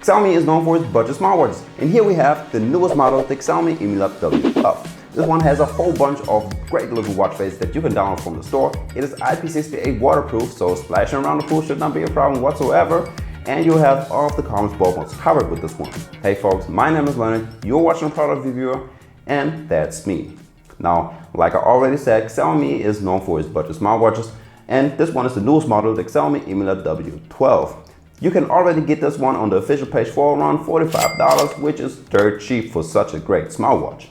Xiaomi is known for its budget smartwatches, and here we have the newest model, the Xiaomi Imilab W12. This one has a whole bunch of great looking watch faces that you can download from the store. It is IP68 waterproof, so splashing around the pool should not be a problem whatsoever. And you'll have all of the common sport modes covered with this one. Hey folks, my name is Leonard, you're watching a product reviewer, and that's me. Now, like I already said, Xiaomi is known for its budget smartwatches, and this one is the newest model, the Xiaomi Imilab W12. You can already get this one on the official page for around $45, which is dirt cheap for such a great smartwatch.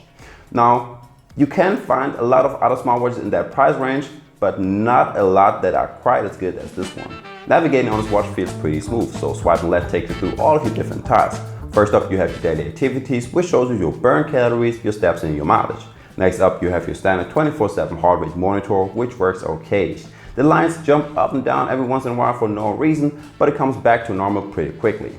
Now, you can find a lot of other smartwatches in that price range, but not a lot that are quite as good as this one. Navigating on this watch feels pretty smooth, so swiping left takes you through all of your different tasks. First up, you have your daily activities, which shows you your burn calories, your steps, and your mileage. Next up, you have your standard 24/7 heart rate monitor, which works okay. The lines jump up and down every once in a while for no reason, but it comes back to normal pretty quickly.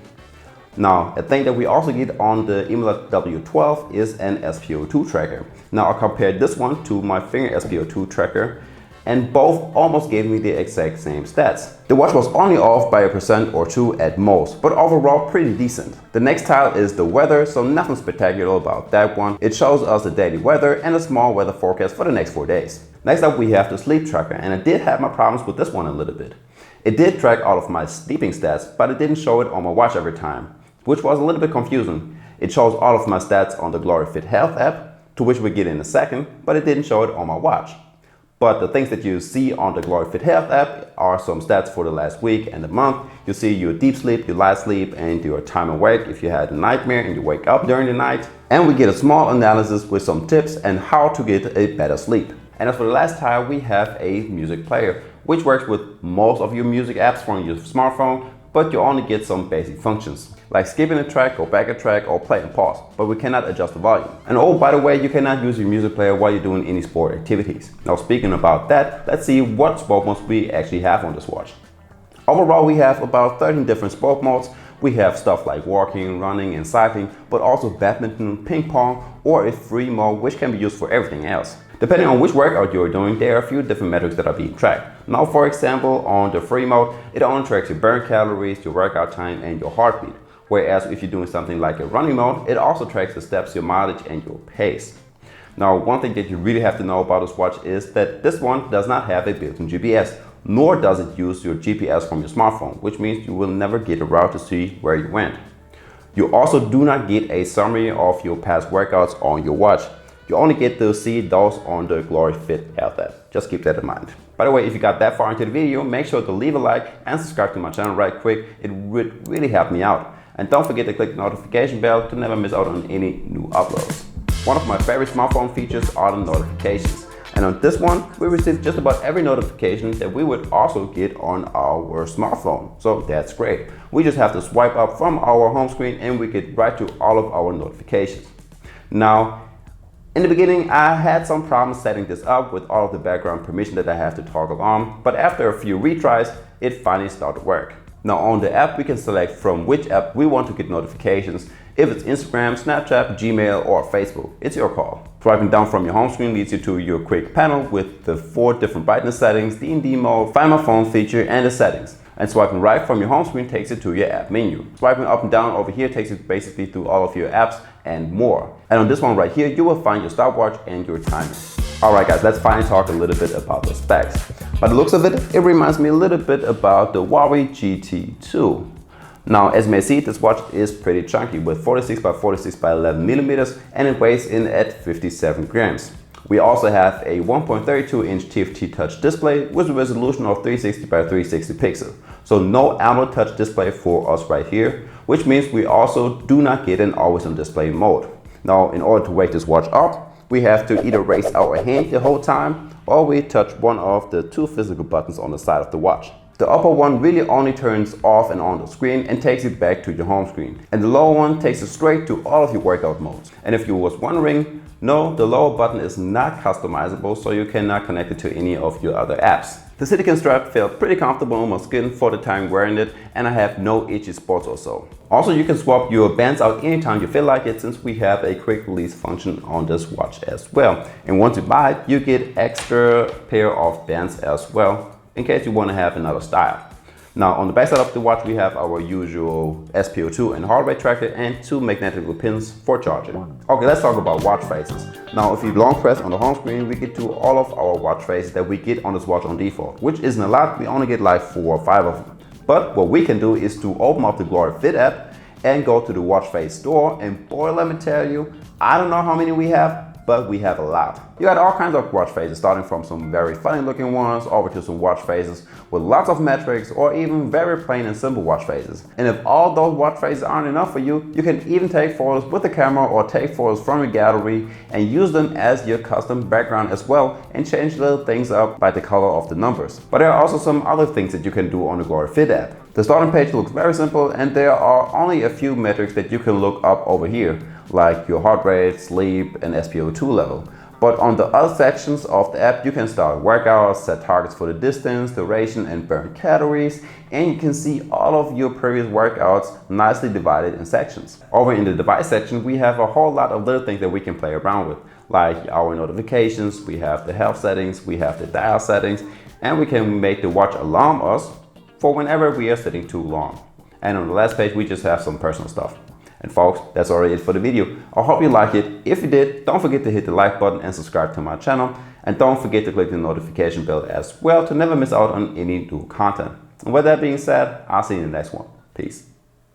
Now, a thing that we also get on the Imilab W12 is an SpO2 tracker. Now, I compared this one to my finger SpO2 tracker, and both almost gave me the exact same stats. The watch was only off by 1% or 2% at most, but overall pretty decent. The next tile is the weather, so nothing spectacular about that one. It shows us the daily weather and a small weather forecast for the next 4 days. Next up, we have the sleep tracker, and I did have my problems with this one a little bit. It did track all of my sleeping stats, but it didn't show it on my watch every time, which was a little bit confusing. It shows all of my stats on the GloryFit app, to which we get in a second, but it didn't show it on my watch. But the things that you see on the GloryFit app are some stats for the last week and the month. You see your deep sleep, your light sleep, and your time awake if you had a nightmare and you wake up during the night. And we get a small analysis with some tips and how to get a better sleep. And as for the last tile, we have a music player, which works with most of your music apps from your smartphone, but you only get some basic functions, like skipping a track, go back a track, or play and pause, but we cannot adjust the volume. And oh, by the way, you cannot use your music player while you're doing any sport activities. Now, speaking about that, let's see what sport modes we actually have on this watch. Overall, we have about 13 different sport modes. We have stuff like walking, running, and cycling, but also badminton, ping pong, or a free mode, which can be used for everything else. Depending on which workout you're doing, there are a few different metrics that are being tracked. Now, for example, on the free mode, it only tracks your burn calories, your workout time, and your heartbeat. Whereas if you're doing something like a running mode, it also tracks the steps, your mileage, and your pace. Now, one thing that you really have to know about this watch is that this one does not have a built-in GPS, nor does it use your GPS from your smartphone, which means you will never get a route to see where you went. You also do not get a summary of your past workouts on your watch. You only get to see those on the GloryFit app. Just keep that in mind. By the way, if you got that far into the video, make sure to leave a like and subscribe to my channel right quick. It would really help me out. And don't forget to click the notification bell to never miss out on any new uploads. One of my favorite smartphone features are the notifications. And on this one, we receive just about every notification that we would also get on our smartphone. So that's great. We just have to swipe up from our home screen and we get right to all of our notifications. Now, in the beginning, I had some problems setting this up with all of the background permission that I have to toggle on, but after a few retries, it finally started to work. Now on the app, we can select from which app we want to get notifications. If it's Instagram, Snapchat, Gmail, or Facebook, it's your call. Swiping down from your home screen leads you to your quick panel with the 4 different brightness settings, the D&D mode, Find My Phone feature, and the settings. And swiping right from your home screen takes you to your app menu. Swiping up and down over here takes you basically through all of your apps and more. And on this one right here, you will find your stopwatch and your timer. Alright guys, let's finally talk a little bit about the specs. By the looks of it, it reminds me a little bit about the Huawei GT2. Now, as you may see, this watch is pretty chunky with 46 by 46 by 11 millimeters, and it weighs in at 57 grams. We also have a 1.32-inch TFT touch display with a resolution of 360 by 360 pixels. So no AMOLED touch display for us right here, which means we also do not get an always-on display mode. Now, in order to wake this watch up, we have to either raise our hand the whole time or we touch one of the 2 physical buttons on the side of the watch. The upper one really only turns off and on the screen and takes it back to your home screen. And the lower one takes it straight to all of your workout modes. And if you was wondering, no, the lower button is not customizable, so you cannot connect it to any of your other apps. The silicone strap felt pretty comfortable on my skin for the time wearing it, and I have no itchy spots or so. Also, you can swap your bands out anytime you feel like it, since we have a quick release function on this watch as well. And once you buy it, you get extra pair of bands as well, in case you want to have another style. Now on the back side of the watch we have our usual SpO2 and heart rate tracker and 2 magnetic pins for charging. Okay, let's talk about watch faces. Now if you long press on the home screen, we get to all of our watch faces that we get on this watch on default, which isn't a lot. We only get like 4 or 5 of them. But what we can do is to open up the GloryFit app and go to the watch face store, and boy, let me tell you, I don't know how many we have, but we have a lot. You got all kinds of watch faces, starting from some very funny looking ones over to some watch faces with lots of metrics, or even very plain and simple watch faces. And if all those watch faces aren't enough for you, you can even take photos with the camera or take photos from your gallery and use them as your custom background as well, and change little things up like the color of the numbers. But there are also some other things that you can do on the GloryFit app. The starting page looks very simple, and there are only a few metrics that you can look up over here, like your heart rate, sleep, and SpO2 level. But on the other sections of the app, you can start workouts, set targets for the distance, duration, and burn calories, and you can see all of your previous workouts nicely divided in sections. Over in the device section, we have a whole lot of little things that we can play around with, like our notifications, we have the health settings, we have the dial settings, and we can make the watch alarm us for whenever we are sitting too long. And on the last page, we just have some personal stuff. And folks, that's already it for the video. I hope you like it. If you did, don't forget to hit the like button and subscribe to my channel. And don't forget to click the notification bell as well to never miss out on any new content. And with that being said, I'll see you in the next one. Peace.